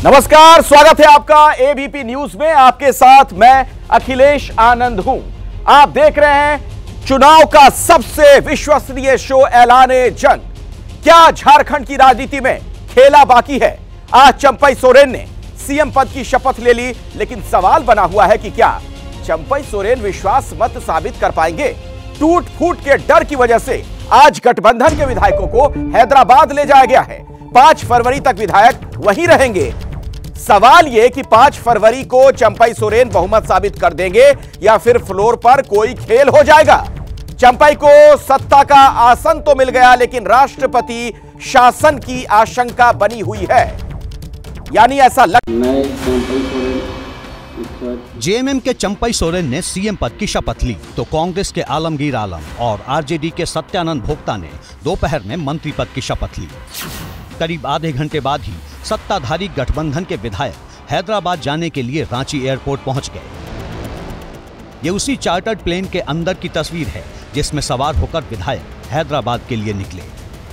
नमस्कार, स्वागत है आपका एबीपी न्यूज में। आपके साथ मैं अखिलेश आनंद हूं। आप देख रहे हैं चुनाव का सबसे विश्वसनीय शो ऐलाने जंग। क्या झारखंड की राजनीति में खेला बाकी है? आज चंपई सोरेन ने सीएम पद की शपथ ले ली, लेकिन सवाल बना हुआ है कि क्या चंपई सोरेन विश्वास मत साबित कर पाएंगे? टूट फूट के डर की वजह से आज गठबंधन के विधायकों को हैदराबाद ले जाया गया है। 5 फरवरी तक विधायक वहीं रहेंगे। सवाल यह कि 5 फरवरी को चंपई सोरेन बहुमत साबित कर देंगे या फिर फ्लोर पर कोई खेल हो जाएगा। चंपई को सत्ता का आसन तो मिल गया, लेकिन राष्ट्रपति शासन की आशंका बनी हुई है। यानी ऐसा जेएमएम के चंपई सोरेन ने सीएम पद की शपथ ली तो कांग्रेस के आलमगीर आलम और आरजेडी के सत्यानंद भोक्ता ने दोपहर में मंत्री पद की शपथ ली। करीब आधे घंटे बाद ही सत्ताधारी गठबंधन के विधायक हैदराबाद जाने के लिए रांची एयरपोर्ट पहुंच गए। ये उसी चार्टर्ड प्लेन के अंदर की तस्वीर है जिसमें सवार होकर विधायक हैदराबाद के लिए निकले।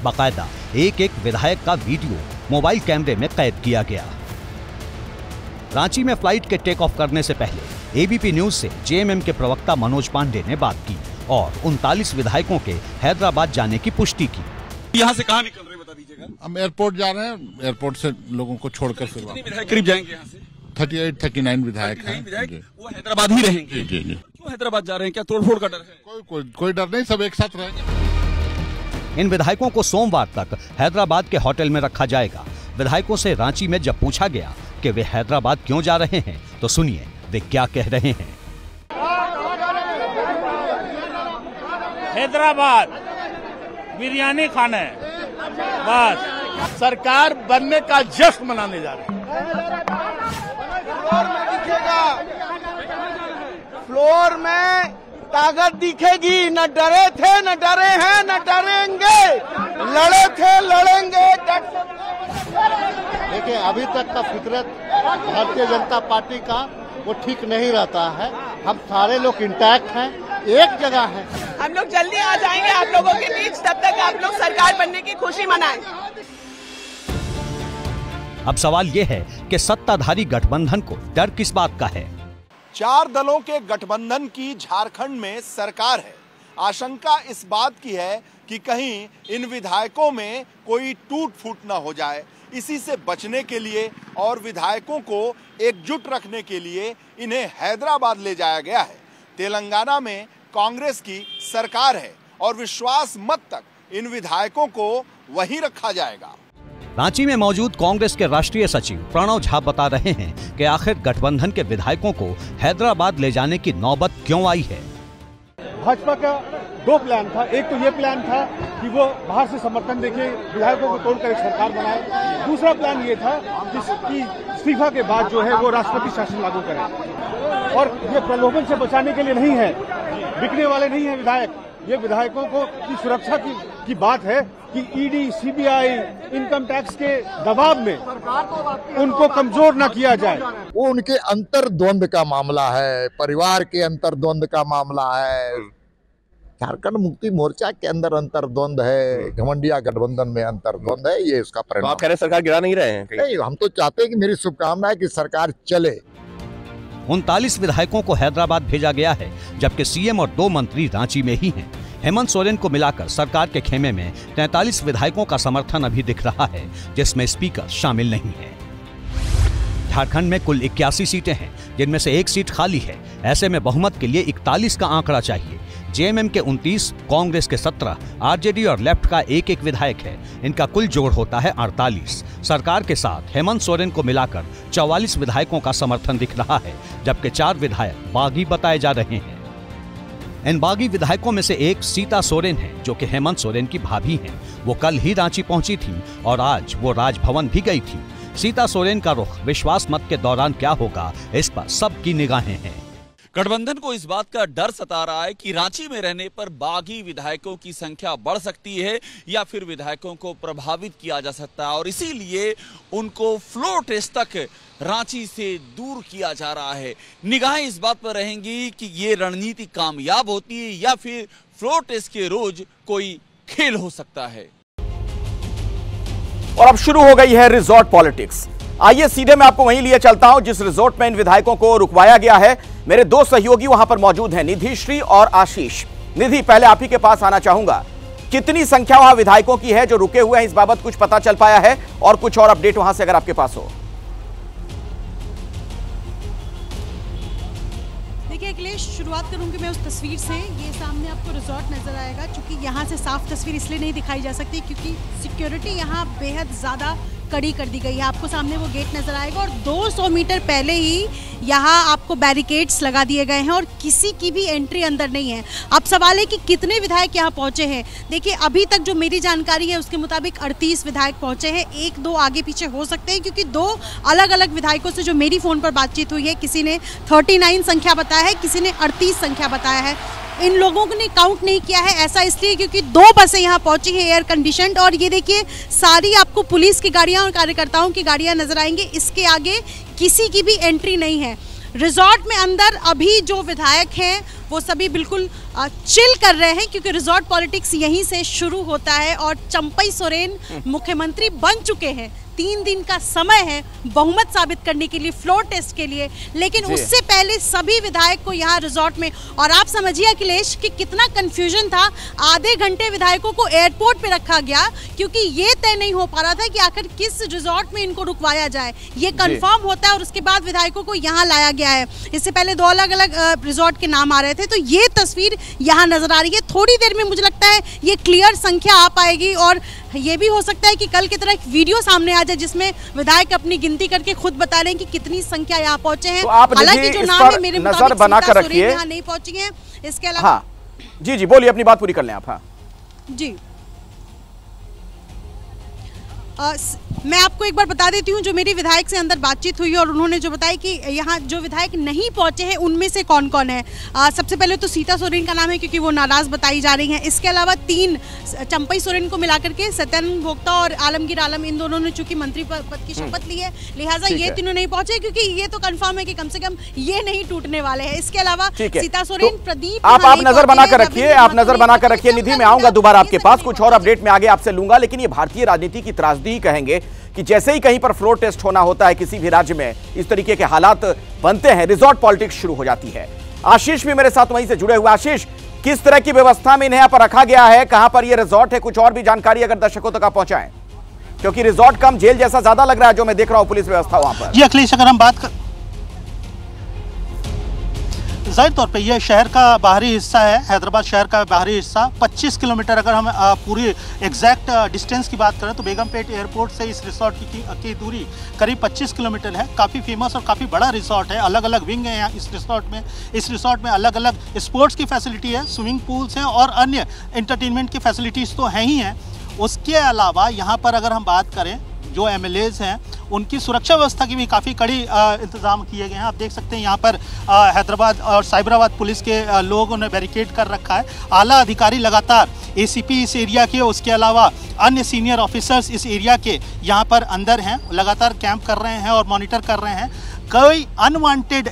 बाकायदा एक एक विधायक का वीडियो मोबाइल कैमरे में कैद किया गया। रांची में फ्लाइट के टेक ऑफ करने से पहले एबीपी न्यूज से जेएमएम के प्रवक्ता मनोज पांडे ने बात की और 39 विधायकों के हैदराबाद जाने की पुष्टि की। यहाँ से कहाँ निकल रहे बता दीजिएगा। हम एयरपोर्ट जा रहे हैं, एयरपोर्ट से लोगों को छोड़कर फिर विधायक करीब जाएंगे यहाँ से? 39 विधायक हैं। वो हैदराबाद ही रहेंगे। जी। क्यों हैदराबाद जा रहे हैं? क्या तोड़फोड़ का डर है? कोई डर नहीं, सब एक साथ रहेंगे। इन विधायकों को सोमवार तक हैदराबाद के होटल में रखा जाएगा। विधायकों से रांची में जब पूछा गया कि वे हैदराबाद क्यों जा रहे हैं तो सुनिए वे क्या कह रहे हैं। हैदराबाद बिरयानी खाना है, बस सरकार बनने का जश्न मनाने जा रहे हैं। फ्लोर में दिखेगा, फ्लोर में ताकत दिखेगी। न डरे थे, न डरे हैं, न डरेंगे। लड़े थे, लड़ेंगे। देखिए, अभी तक का फितरत भारतीय जनता पार्टी का वो ठीक नहीं रहता है। हम सारे लोग इंटैक्ट हैं, एक जगह हैं। हम लोग जल्दी आ जाएंगे आप लोगों के बीच, तब तक आप लोग सरकार बनने की खुशी मनाएं। अब सवाल ये है कि सत्ताधारी गठबंधन को डर किस बात का है? 4 दलों के गठबंधन की झारखंड में सरकार है। आशंका इस बात की है कि कहीं इन विधायकों में कोई टूट फूट न हो जाए। इसी से बचने के लिए और विधायकों को एकजुट रखने के लिए इन्हें हैदराबाद ले जाया गया है। तेलंगाना में कांग्रेस की सरकार है और विश्वास मत तक इन विधायकों को वहीं रखा जाएगा। रांची में मौजूद कांग्रेस के राष्ट्रीय सचिव प्रणव झा बता रहे हैं कि आखिर गठबंधन के विधायकों को हैदराबाद ले जाने की नौबत क्यों आई है। भाजपा का 2 प्लान था। एक तो ये प्लान था कि वो बाहर से समर्थन देके विधायकों को तोड़कर एक सरकार बनाए। दूसरा प्लान ये था कि इस्तीफा के बाद जो है वो राष्ट्रपति शासन लागू करें। और ये प्रलोभन से बचाने के लिए नहीं है, बिकने वाले नहीं है विधायक। ये विधायकों को की सुरक्षा की बात है कि ईडी, सीबीआई, इनकम टैक्स के दबाव में उनको कमजोर न किया जाए। वो उनके अंतर्द्वंद का मामला है, परिवार के अंतर्द्वंद का मामला है। झारखंड मुक्ति मोर्चा के अंदर अंतर्द्वंद है, घमंडिया गठबंधन में अंतर्द्वंद है। ये उसका परिणाम। आप कह रहे हैं सरकार गिरा नहीं रहे हैं? नहीं, हम तो चाहते हैं कि मेरी शुभकामना है कि सरकार चले। 39 विधायकों को हैदराबाद भेजा गया है, जबकि सीएम और 2 मंत्री रांची में ही हैं। हेमंत सोरेन को मिलाकर सरकार के खेमे में 43 विधायकों का समर्थन अभी दिख रहा है, जिसमें स्पीकर शामिल नहीं है। झारखंड में कुल 81 सीटें हैं, जिनमें से 1 सीट खाली है। ऐसे में बहुमत के लिए 41 का आंकड़ा चाहिए। जेएमएम के 29, कांग्रेस के 17, आरजेडी और लेफ्ट का 1-1 विधायक है। इनका कुल जोड़ होता है 48। सरकार के साथ हेमंत सोरेन को मिलाकर 44 विधायकों का समर्थन दिख रहा है, जबकि 4 विधायक बागी बताए जा रहे हैं। इन बागी विधायकों में से एक सीता सोरेन है, जो कि हेमंत सोरेन की भाभी हैं। वो कल ही रांची पहुंची थी और आज वो राजभवन भी गई थी। सीता सोरेन का रुख विश्वास मत के दौरान क्या होगा, इस पर सबकी निगाहें हैं। गठबंधन को इस बात का डर सता रहा है कि रांची में रहने पर बागी विधायकों की संख्या बढ़ सकती है या फिर विधायकों को प्रभावित किया जा सकता है, और इसीलिए उनको फ्लोर टेस्ट तक रांची से दूर किया जा रहा है। निगाहें इस बात पर रहेंगी कि ये रणनीति कामयाब होती है या फिर फ्लोर टेस्ट के रोज कोई खेल हो सकता है। और अब शुरू हो गई है रिजॉर्ट पॉलिटिक्स। आइए सीधे मैं आपको वहीं लिए चलता हूं जिस रिजॉर्ट में इन विधायकों को रुकवाया गया है। मेरे दो सहयोगी वहां पर मौजूद हैं, निधि श्री और आशीष। निधि, पहले आप ही के पास आना चाहूंगा, कितनी संख्या वहां विधायकों की है जो रुके हुए हैं, इस बाबत कुछ पता चल पाया है और कुछ और अपडेट वहां से अगर आपके पास हो? देखिए अखिलेश, शुरुआत करूंगी मैं उस तस्वीर से। ये सामने आपको रिजॉर्ट नजर आएगा, क्योंकि यहाँ से साफ तस्वीर इसलिए नहीं दिखाई जा सकती क्योंकि सिक्योरिटी यहाँ बेहद ज़्यादा कड़ी कर दी गई है। आपको सामने वो गेट नजर आएगा और 200 मीटर पहले ही यहाँ आपको बैरिकेड्स लगा दिए गए हैं और किसी की भी एंट्री अंदर नहीं है। अब सवाल है कि कितने विधायक यहाँ पहुंचे हैं। देखिए अभी तक जो मेरी जानकारी है उसके मुताबिक 38 विधायक पहुंचे हैं। एक दो आगे पीछे हो सकते हैं क्योंकि दो अलग अलग विधायकों से जो मेरी फ़ोन पर बातचीत हुई है, किसी ने 39 संख्या बताया है, किसी ने 38 संख्या बताया है। इन लोगों ने काउंट नहीं किया है, ऐसा इसलिए क्योंकि 2 बसें यहाँ पहुंची हैं एयर कंडीशनड, और ये देखिए सारी आपको पुलिस की गाड़ियाँ और कार्यकर्ताओं की गाड़ियाँ नजर आएंगी। इसके आगे किसी की भी एंट्री नहीं है। रिजॉर्ट में अंदर अभी जो विधायक हैं वो सभी बिल्कुल चिल कर रहे हैं क्योंकि रिजॉर्ट पॉलिटिक्स यहीं से शुरू होता है और चंपई सोरेन मुख्यमंत्री बन चुके हैं। 3 दिन का समय है बहुमत साबित करने के लिए, फ्लोर टेस्ट के लिए, लेकिन उससे पहले सभी विधायक को यहाँ रिजॉर्ट में, और आप समझिए अखिलेश कि कितना कंफ्यूजन था। आधे घंटे विधायकों को एयरपोर्ट पे रखा गया क्योंकि ये तय नहीं हो पा रहा था कि आखिर किस रिजॉर्ट में इनको रुकवाया जाए। ये कंफर्म होता है और उसके बाद विधायकों को यहाँ लाया गया है। इससे पहले 2 अलग अलग रिजॉर्ट के नाम आ रहे थे, तो ये तस्वीर यहाँ नजर आ रही है। थोड़ी देर में मुझे लगता है ये क्लियर संख्या आ पाएगी और ये भी हो सकता है कि कल की तरह एक वीडियो सामने आ जाए जिसमें विधायक अपनी गिनती करके खुद बता रहे हैं कि कितनी संख्या यहाँ पहुंचे हैं। हालांकि जो नाम है मेरे नजर बनाकर रखिए, यहाँ नहीं पहुंची है। इसके अलावा हाँ जी बोलिए, अपनी बात पूरी कर लें आप। हाँ जी, मैं आपको एक बार बता देती हूँ जो मेरी विधायक से अंदर बातचीत हुई और उन्होंने जो बताया कि यहाँ जो विधायक नहीं पहुँचे हैं उनमें से कौन कौन है। सबसे पहले तो सीता सोरेन का नाम है क्योंकि वो नाराज़ बताई जा रही हैं। इसके अलावा 3 चंपई सोरेन को मिलाकर के सत्यानंद भोक्ता और आलमगीर आलम, इन दोनों ने चूंकि मंत्री पद की शपथ ली है, लिहाजा ये तीनों नहीं पहुंचे क्योंकि ये तो कंफर्म है कि कम से कम ये नहीं टूटने वाले हैं। इसके अलावा सीता सोरेन, प्रदीप, आप नजर बनाकर रखिए, आप नजर बनाकर रखिए। निधि, मैं आऊंगा दोबारा आपके पास, कुछ और अपडेट में आगे आपसे लूंगा, लेकिन ये भारतीय राजनीति की त्रासदी ही कहेंगे कि जैसे ही कहीं पर फ्लोर टेस्ट होना होता है किसी भी राज्य में, इस तरीके के हालात बनते हैं, रिजॉर्ट पॉलिटिक्स शुरू हो जाती है। आशीष भी मेरे साथ वहीं से जुड़े हुए। आशीष, किस तरह की व्यवस्था में इन्हें यहाँ पर रखा गया है, कहां पर यह रिजॉर्ट है, कुछ और भी जानकारी अगर दर्शकों तक आप पहुंचाएं, क्योंकि रिजॉर्ट कम जेल जैसा ज्यादा लग रहा है जो मैं देख रहा हूं पुलिस व्यवस्था वहां पर। जी अखिलेश, अगर हम बात कर, जाहिर तौर पे ये शहर का बाहरी हिस्सा है, हैदराबाद शहर का बाहरी हिस्सा। 25 किलोमीटर अगर हम पूरी एग्जैक्ट डिस्टेंस की बात करें तो बेगमपेट एयरपोर्ट से इस रिसोर्ट की दूरी करीब 25 किलोमीटर है। काफ़ी फेमस और काफ़ी बड़ा रिसोर्ट है, अलग अलग विंग है यहाँ इस रिसोर्ट में। इस रिसोर्ट में अलग अलग स्पोर्ट्स की फैसिलिटी है, स्विमिंग पूल्स हैं और अन्य एंटरटेनमेंट की फैसिलिटीज़ तो हैं ही हैं। उसके अलावा यहाँ पर अगर हम बात करें जो MLAs हैं उनकी सुरक्षा व्यवस्था की भी काफ़ी कड़ी इंतज़ाम किए गए हैं। आप देख सकते हैं यहाँ पर हैदराबाद और साइबराबाद पुलिस के लोगों ने बैरिकेड कर रखा है। आला अधिकारी लगातार ACP इस एरिया के, उसके अलावा अन्य सीनियर ऑफिसर्स इस एरिया के यहाँ पर अंदर हैं, लगातार कैंप कर रहे हैं और मॉनिटर कर रहे हैं। कोई अनवांटेड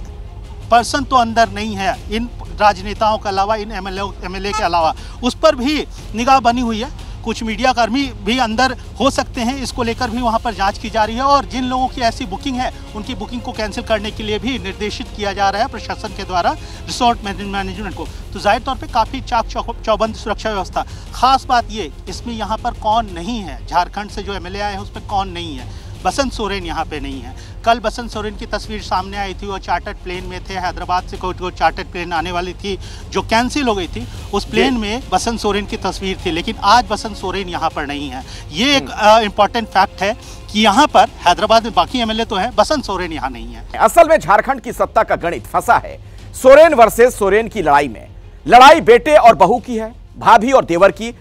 पर्सन तो अंदर नहीं है इन राजनेताओं के अलावा, इन MLA के अलावा, उस पर भी निगाह बनी हुई है। कुछ मीडिया कर्मी भी अंदर हो सकते हैं, इसको लेकर भी वहां पर जांच की जा रही है और जिन लोगों की ऐसी बुकिंग है उनकी बुकिंग को कैंसिल करने के लिए भी निर्देशित किया जा रहा है प्रशासन के द्वारा रिसोर्ट मैनेजमेंट को। तो जाहिर तौर पे काफ़ी चाक चौबंद सुरक्षा व्यवस्था। खास बात ये, इसमें यहाँ पर कौन नहीं है, झारखंड से जो MLA आए हैं उसमें कौन नहीं है, बसंत सोरेन यहाँ पे नहीं है। कल बसंत सोरेन की तस्वीर सामने आई थी, वो चार्टर्ड प्लेन में थे, हैदराबाद से कोई चार्टर्ड प्लेन आने वाली थी जो कैंसिल हो गई थी, उस प्लेन में बसंत सोरेन की तस्वीर थी, लेकिन आज बसंत सोरेन यहाँ पर नहीं है। ये एक इम्पॉर्टेंट फैक्ट है कि यहाँ पर हैदराबाद में बाकी MLA तो हैं, बसंत सोरेन यहाँ नहीं है। असल में झारखंड की सत्ता का गणित फंसा है सोरेन वर्सेस सोरेन की लड़ाई में। लड़ाई बेटे और बहू की है, भाभी और देवर की।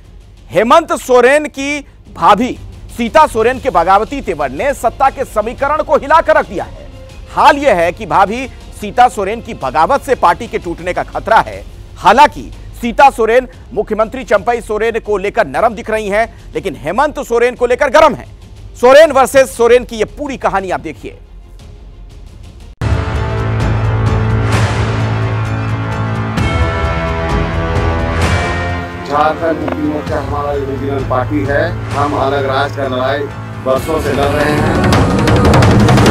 हेमंत सोरेन की भाभी सीता सोरेन के बगावती तेवर ने सत्ता के समीकरण को हिलाकर रख दिया है। हाल यह है कि भाभी सीता सोरेन की बगावत से पार्टी के टूटने का खतरा है। हालांकि सीता सोरेन मुख्यमंत्री चंपई सोरेन को लेकर नरम दिख रही हैं, लेकिन हेमंत सोरेन को लेकर गर्म है। सोरेन वर्सेस सोरेन की यह पूरी कहानी आप देखिए। झारखंड मुक्ति मोर्चा हमारा रीजनल पार्टी है। हम अलग राज का लड़ाई वर्षों से लड़ रहे हैं।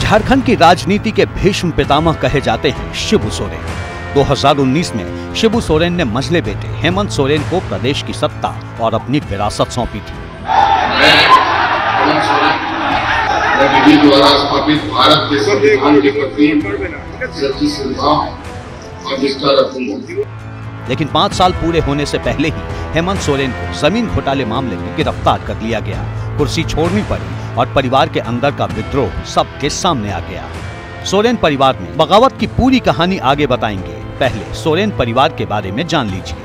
झारखंड की राजनीति के भीष्म पितामह कहे जाते हैं शिबू सोरेन। 2019 में शिबू सोरेन ने मंझले बेटे हेमंत सोरेन को प्रदेश की सत्ता और अपनी विरासत सौंपी थी। विधि द्वारा स्थापित भारत के संविधान के प्रति सच्ची श्रद्धा और निष्ठा रखूंगा। लेकिन 5 साल पूरे होने से पहले ही हेमंत सोरेन को जमीन घोटाले मामले में गिरफ्तार कर लिया गया। कुर्सी छोड़नी पड़ी और परिवार के अंदर का विद्रोह सबके सामने आ गया। सोरेन परिवार में बगावत की पूरी कहानी आगे बताएंगे। पहले सोरेन परिवार के बारे में जान लीजिए।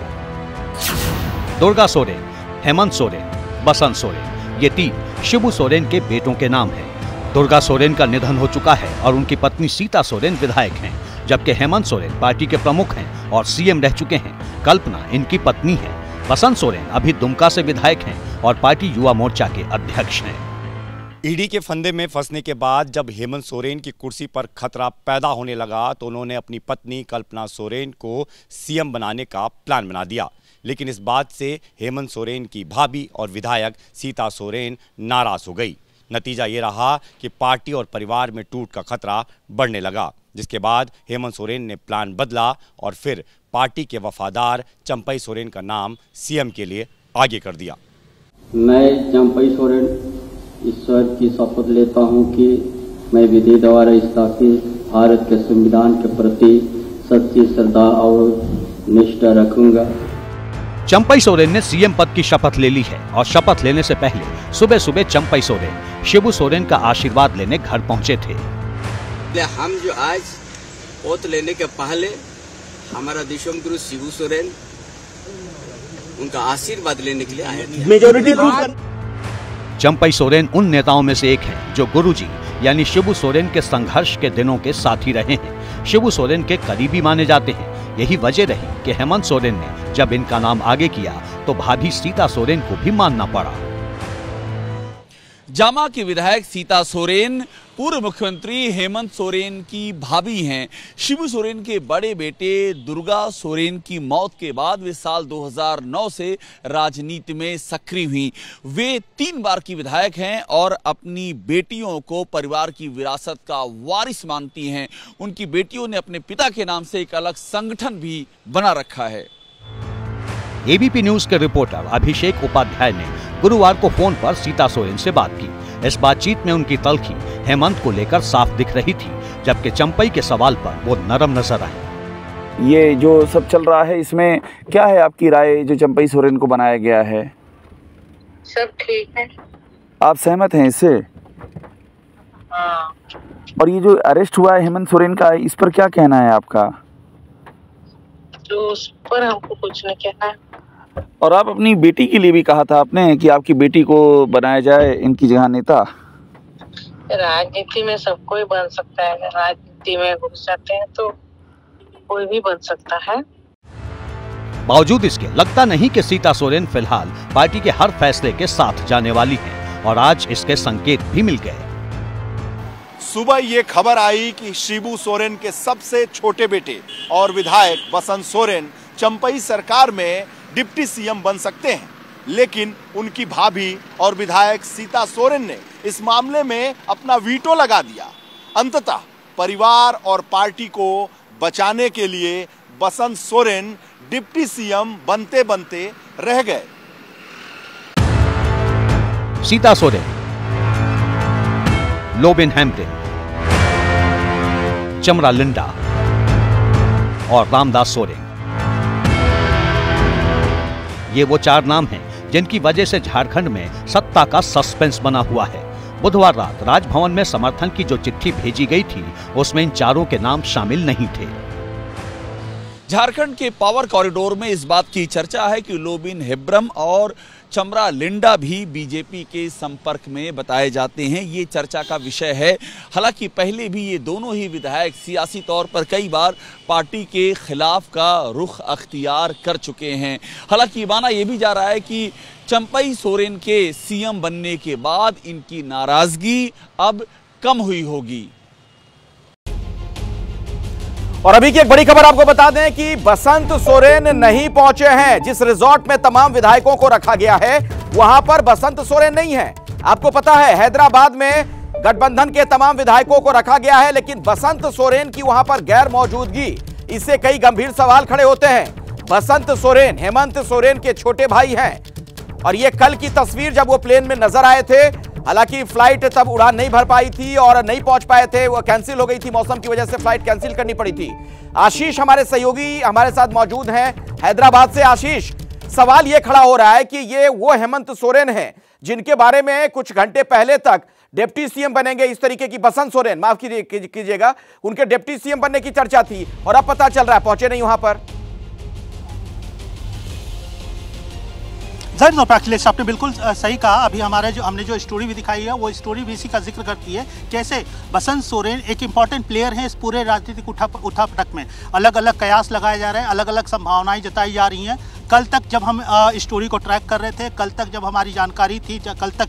दुर्गा सोरेन, हेमंत सोरेन, बसंत सोरेन, ये 3 शिबू सोरेन के बेटों के नाम हैं। दुर्गा सोरेन का निधन हो चुका है और उनकी पत्नी सीता सोरेन विधायक हैं, जबकि हेमंत सोरेन पार्टी के प्रमुख हैं और सीएम रह चुके हैं। कल्पना इनकी पत्नी है। बसंत सोरेन अभी दुमका से विधायक हैं और पार्टी युवा मोर्चा के अध्यक्ष हैं। ईडी के फंदे में फंसने के बाद जब हेमंत सोरेन की कुर्सी पर खतरा पैदा होने लगा तो उन्होंने अपनी पत्नी कल्पना सोरेन को सीएम बनाने का प्लान बना दिया। लेकिन इस बात से हेमंत सोरेन की भाभी और विधायक सीता सोरेन नाराज हो गई। नतीजा ये रहा कि पार्टी और परिवार में टूट का खतरा बढ़ने लगा, जिसके बाद हेमंत सोरेन ने प्लान बदला और फिर पार्टी के वफादार चंपई सोरेन का नाम सीएम के लिए आगे कर दिया। मैं चंपई सोरेन ईश्वर की शपथ लेता हूं कि मैं विधि द्वारा स्थापित भारत के संविधान के प्रति सच्ची श्रद्धा और निष्ठा रखूंगा। चंपई सोरेन ने सीएम पद की शपथ ले ली है और शपथ लेने से पहले सुबह सुबह चंपई सोरेन शिबू सोरेन का आशीर्वाद लेने घर पहुंचे थे। हम जो आज ओथ लेने के पहले हमारा दिशोम गुरु शिबू सोरेन उनका आशीर्वाद लेने के लिए आए थे। मेजॉरिटी चंपई सोरेन उन नेताओं में से एक हैं जो गुरुजी यानी शिबू सोरेन के संघर्ष के दिनों के साथी रहे हैं। शिबू सोरेन के करीबी माने जाते हैं। यही वजह रही कि हेमंत सोरेन ने जब इनका नाम आगे किया तो भाभी सीता सोरेन को भी मानना पड़ा। जामा की विधायक सीता सोरेन पूर्व मुख्यमंत्री हेमंत सोरेन की भाभी हैं। शिबू सोरेन के बड़े बेटे दुर्गा सोरेन की मौत के बाद वे साल 2009 से राजनीति में सक्रिय हुई। वे 3 बार की विधायक हैं और अपनी बेटियों को परिवार की विरासत का वारिस मानती हैं। उनकी बेटियों ने अपने पिता के नाम से एक अलग संगठन भी बना रखा है। एबीपी न्यूज के रिपोर्टर अभिषेक उपाध्याय ने गुरुवार को फोन पर सीता सोरेन से बात की। इस बातचीत में उनकी तल्खी हेमंत को लेकर साफ दिख रही थी, जबकि चंपई के सवाल पर वो नरम नजर आई। ये जो सब चल रहा है इसमें क्या है आपकी राय, जो चंपई सोरेन को बनाया गया है? सब ठीक है। आप सहमत हैं इससे? हाँ। और ये जो अरेस्ट हुआ है हेमंत सोरेन का, इस पर क्या कहना है आपका? तो उस पर हमको कुछ नहीं कहना है। और आप अपनी बेटी के लिए भी कहा था आपने कि आपकी बेटी को बनाया जाए इनकी जगह नेता। राजनीति में सब कोई बन सकता है। राजनीति में घुस जाते हैं तो कोई भी बन सकता है। बावजूद इसके लगता नहीं कि सीता सोरेन फिलहाल पार्टी के हर फैसले के साथ जाने वाली हैं और आज इसके संकेत भी मिल गए। सुबह ये खबर आई कि शिबू सोरेन के सबसे छोटे बेटे और विधायक बसंत सोरेन चंपई सरकार में डिप्टी सीएम बन सकते हैं, लेकिन उनकी भाभी और विधायक सीता सोरेन ने इस मामले में अपना वीटो लगा दिया। अंततः परिवार और पार्टी को बचाने के लिए बसंत सोरेन डिप्टी सीएम बनते बनते रह गए। सीता सोरेन, लोबिन हेम्पटन, चमरा लिंडा और रामदास सोरेन, ये वो 4 नाम हैं जिनकी वजह से झारखंड में सत्ता का सस्पेंस बना हुआ है। बुधवार रात राजभवन में समर्थन की जो चिट्ठी भेजी गई थी उसमें इन 4 के नाम शामिल नहीं थे। झारखंड के पावर कॉरिडोर में इस बात की चर्चा है कि लोबिन हेब्रम और चमरा लिंडा भी बीजेपी के संपर्क में बताए जाते हैं। ये चर्चा का विषय है। हालांकि पहले भी ये दोनों ही विधायक सियासी तौर पर कई बार पार्टी के खिलाफ का रुख अख्तियार कर चुके हैं। हालांकि माना यह भी जा रहा है कि चंपई सोरेन के सीएम बनने के बाद इनकी नाराजगी अब कम हुई होगी। और अभी की एक बड़ी खबर आपको बता दें कि बसंत सोरेन नहीं पहुंचे हैं। जिस रिजॉर्ट में तमाम विधायकों को रखा गया है वहां पर बसंत सोरेन नहीं है। आपको पता है हैदराबाद में गठबंधन के तमाम विधायकों को रखा गया है, लेकिन बसंत सोरेन की वहां पर गैर मौजूदगी, इससे कई गंभीर सवाल खड़े होते हैं। बसंत सोरेन हेमंत सोरेन के छोटे भाई हैं और ये कल की तस्वीर जब वो प्लेन में नजर आए थे, हालांकि फ्लाइट तब उड़ान नहीं भर पाई थी और नहीं पहुंच पाए थे, वो कैंसिल हो गई थी, मौसम की वजह से फ्लाइट कैंसिल करनी पड़ी थी। आशीष हमारे सहयोगी हमारे साथ मौजूद हैं हैदराबाद से। आशीष, सवाल ये खड़ा हो रहा है कि ये वो हेमंत सोरेन हैं जिनके बारे में कुछ घंटे पहले तक डिप्टी सीएम बनेंगे इस तरीके की, बसंत सोरेन माफ कीजिएगा, उनके डिप्टी सीएम बनने की चर्चा थी और अब पता चल रहा है पहुंचे नहीं वहां पर। जाहिर तौर पर अखिलेश आपने बिल्कुल सही कहा। अभी हमने जो स्टोरी भी दिखाई है वो स्टोरी भी इसी का जिक्र करती है, कैसे बसंत सोरेन एक इंपॉर्टेंट प्लेयर है इस पूरे राजनीतिक उठापटक में। अलग अलग कयास लगाए जा रहे हैं, अलग अलग संभावनाएं जताई जा रही हैं। कल तक जब हम स्टोरी को ट्रैक कर रहे थे, कल तक जब हमारी जानकारी थी, कल तक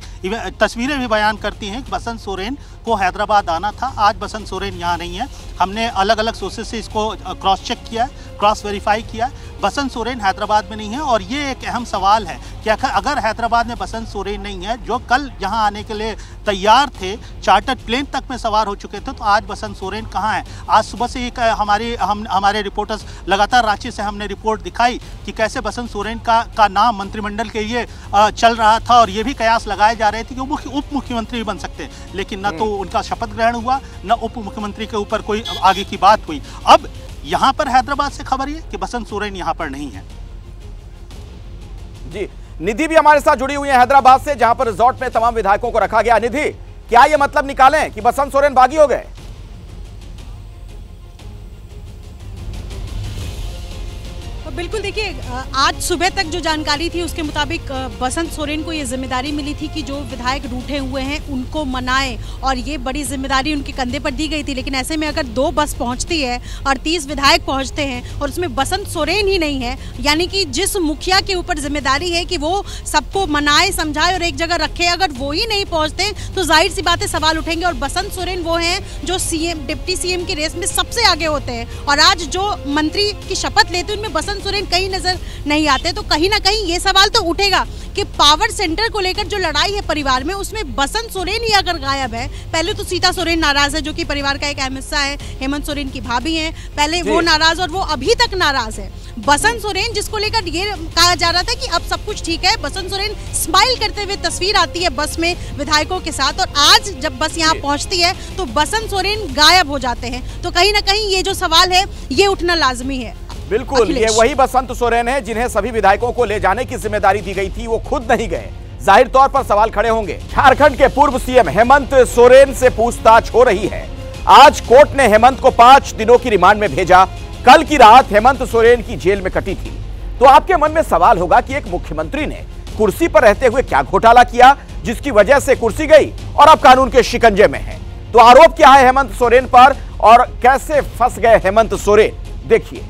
तस्वीरें भी बयान करती हैं कि बसंत सोरेन को हैदराबाद आना था। आज बसंत सोरेन यहाँ नहीं है। हमने अलग अलग सोर्सेज से इसको क्रॉस चेक किया, क्रॉस वेरीफाई किया। बसंत सोरेन हैदराबाद में नहीं है और ये एक अहम सवाल है कि अगर हैदराबाद में बसंत सोरेन नहीं है, जो कल यहाँ आने के लिए तैयार थे, चार्टर्ड प्लेन तक में सवार हो चुके थे, तो आज बसंत सोरेन कहाँ है? आज सुबह से एक हमारे रिपोर्टर्स लगातार रांची से हमने रिपोर्ट दिखाई कि कैसे बसंत सोरेन का नाम मंत्रिमंडल के लिए चल रहा था और ये भी कयास लगाए जा रहे थे कि वो उप मुख्यमंत्री भी बन सकते हैं, लेकिन न तो उनका शपथ ग्रहण हुआ, न उप मुख्यमंत्री के ऊपर कोई आगे की बात हुई। अब यहाँ पर हैदराबाद से खबर ये कि बसंत सोरेन यहाँ पर नहीं है। जी, निधि भी हमारे साथ जुड़ी हुई है हैदराबाद से, जहां पर रिजॉर्ट में तमाम विधायकों को रखा गया। निधि, क्या ये मतलब निकालें कि बसंत सोरेन बागी हो गए? बिल्कुल, देखिए आज सुबह तक जो जानकारी थी उसके मुताबिक बसंत सोरेन को ये जिम्मेदारी मिली थी कि जो विधायक रूठे हुए हैं उनको मनाएं और ये बड़ी जिम्मेदारी उनके कंधे पर दी गई थी। लेकिन ऐसे में अगर 2 बस पहुंचती है और 30 विधायक पहुंचते हैं और उसमें बसंत सोरेन ही नहीं है, यानी कि जिस मुखिया के ऊपर जिम्मेदारी है कि वो सबको मनाए समझाए और एक जगह रखे, अगर वो ही नहीं पहुँचते तो जाहिर सी बातें सवाल उठेंगे। और बसंत सोरेन वो हैं जो सीएम डिप्टी सीएम की रेस में सबसे आगे होते हैं और आज जो मंत्री की शपथ लेते हैं उनमें बसंत सोरेन कहीं नजर नहीं आते। तो कहीं ना कहीं ये सवाल तो उठेगा कि पावर सेंटर को लेकर जो लड़ाई है परिवार में, उसमें बसंत सोरेन ही अगर गायब है। पहले तो सीता सोरेन नाराज है जो कि परिवार का एक अहम हिस्सा है, हेमंत सोरेन की भाभी हैं, पहले वो नाराज और वो अभी तक नाराज है। बसंत सोरेन जिसको लेकर ये कहा जा रहा था कि अब सब कुछ ठीक है, बसंत सोरेन स्माइल करते हुए तस्वीर आती है बस में विधायकों के साथ, और आज जब बस यहाँ पहुंचती है तो बसंत सोरेन गायब हो जाते हैं। तो कहीं ना कहीं ये जो सवाल है ये उठना लाजमी है। बिल्कुल, ये वही बसंत सोरेन है जिन्हें सभी विधायकों को ले जाने की जिम्मेदारी दी गई थी, वो खुद नहीं गए। जाहिर तौर पर सवाल खड़े होंगे। झारखंड के पूर्व सीएम हेमंत सोरेन से पूछताछ हो रही है। आज कोर्ट ने हेमंत को 5 दिनों की रिमांड में भेजा। कल की रात हेमंत सोरेन की जेल में कटी थी। तो आपके मन में सवाल होगा कि एक मुख्यमंत्री ने कुर्सी पर रहते हुए क्या घोटाला किया जिसकी वजह से कुर्सी गई और अब कानून के शिकंजे में है। तो आरोप क्या है हेमंत सोरेन पर और कैसे फंस गए हेमंत सोरेन, देखिए।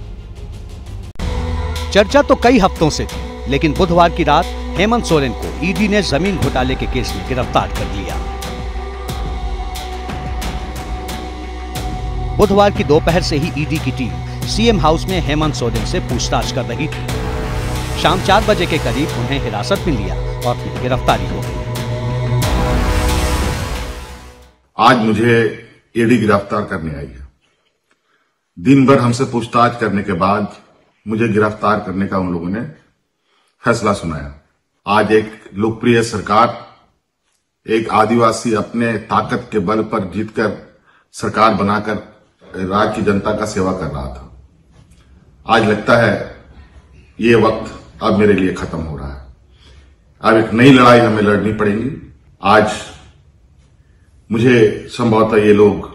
चर्चा तो कई हफ्तों से थी, लेकिन बुधवार की रात हेमंत सोरेन को ईडी ने जमीन घोटाले के केस में गिरफ्तार कर लिया। बुधवार की दोपहर से ही ईडी की टीम सीएम हाउस में हेमंत सोरेन से पूछताछ कर रही थी। शाम 4 बजे के करीब उन्हें हिरासत में लिया और फिर गिरफ्तारी हो गई। आज मुझे ईडी गिरफ्तार करने आई है। दिन भर हमसे पूछताछ करने के बाद मुझे गिरफ्तार करने का उन लोगों ने फैसला सुनाया। आज एक लोकप्रिय सरकार, एक आदिवासी अपने ताकत के बल पर जीतकर सरकार बनाकर राज्य की जनता का सेवा कर रहा था। आज लगता है ये वक्त अब मेरे लिए खत्म हो रहा है। अब एक नई लड़ाई हमें लड़नी पड़ेगी। आज मुझे संभवतः ये लोग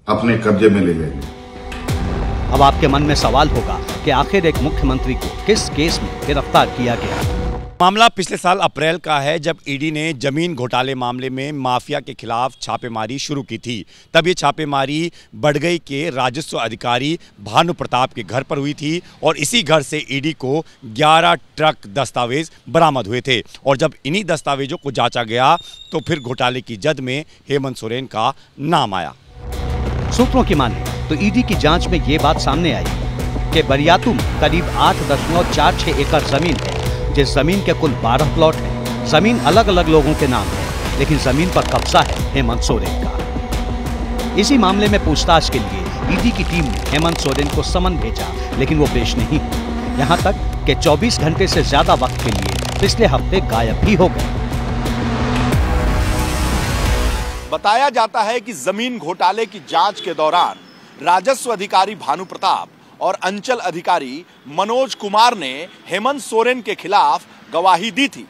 अपने कब्जे में ले लेंगे। अब आपके मन में सवाल होगा कि आखिर एक मुख्यमंत्री को किस केस में गिरफ्तार किया गया। मामला पिछले साल अप्रैल का है, जब ईडी ने जमीन घोटाले मामले में माफिया के खिलाफ छापेमारी शुरू की थी। तब ये छापेमारी बड़गई के राजस्व अधिकारी भानु प्रताप के घर पर हुई थी और इसी घर से ईडी को 11 ट्रक दस्तावेज बरामद हुए थे। और जब इन्हीं दस्तावेजों को जांचा गया तो फिर घोटाले की जद में हेमंत सोरेन का नाम आया। सूत्रों की माने तो ईडी की जांच में ये बात सामने आई कि बरियातू में करीब 8.46 एकड़ जमीन है, जिस जमीन के कुल 12 प्लॉट हैं। जमीन अलग अलग लोगों के नाम है। लेकिन जमीन पर कब्जा है हेमंत सोरेन का। इसी मामले में पूछताछ के लिए ईडी की टीम ने हेमंत सोरेन को समन भेजा, लेकिन वो पेश नहीं हुए। यहाँ तक कि 24 घंटे से ज्यादा वक्त के लिए पिछले हफ्ते गायब भी हो गए। बताया जाता है कि जमीन घोटाले की जांच के दौरान राजस्व अधिकारी भानु प्रताप और अंचल अधिकारी मनोज कुमार ने हेमंत सोरेन के खिलाफ गवाही दी थी।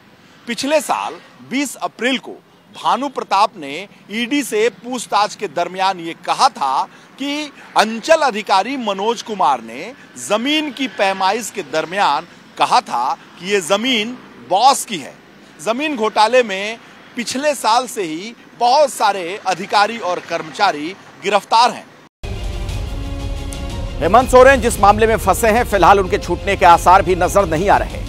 पिछले साल 20 अप्रैल को भानु प्रताप ने ईडी से पूछताछ के दरमियान ये कहा था कि अंचल अधिकारी मनोज कुमार ने जमीन की पैमाइश के दरमियान कहा था कि ये जमीन बॉस की है। जमीन घोटाले में पिछले साल से ही बहुत सारे अधिकारी और कर्मचारी गिरफ्तार हैं। हेमंत सोरेन जिस मामले में फंसे हैं, फिलहाल उनके छूटने के आसार भी नजर नहीं आ रहे।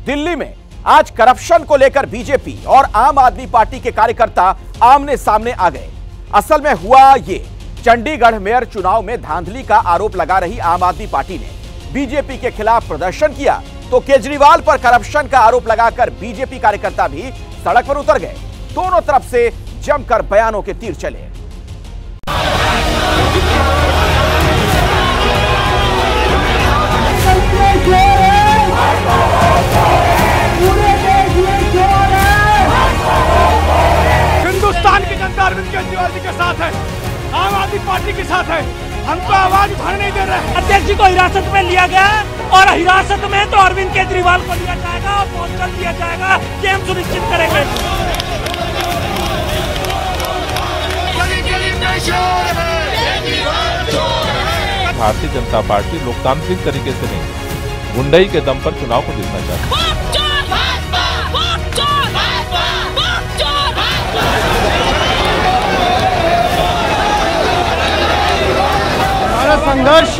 दिल्ली में आज करप्शन को लेकर बीजेपी और आम आदमी पार्टी के कार्यकर्ता आमने सामने आ गए। असल में हुआ ये, चंडीगढ़ मेयर चुनाव में धांधली का आरोप लगा रही आम आदमी पार्टी ने बीजेपी के खिलाफ प्रदर्शन किया, तो केजरीवाल पर करप्शन का आरोप लगाकर बीजेपी कार्यकर्ता भी सड़क पर उतर गए। दोनों तरफ से जमकर बयानों के तीर चले। हिंदुस्तान की जनता अरविंद केजरीवाल जी के साथ है, आम आदमी पार्टी के साथ है। हमको आवाज उठाने नहीं दे रहे। अध्यक्ष जी को हिरासत में लिया गया और हिरासत में तो अरविंद केजरीवाल को लिया जाएगा और पहुंच दिया जाएगा, ये हम सुनिश्चित करेंगे। भारतीय जनता पार्टी लोकतांत्रिक तरीके से नहीं, गुंडई के दम पर चुनाव को जीतना चाहती है। हमारा संघर्ष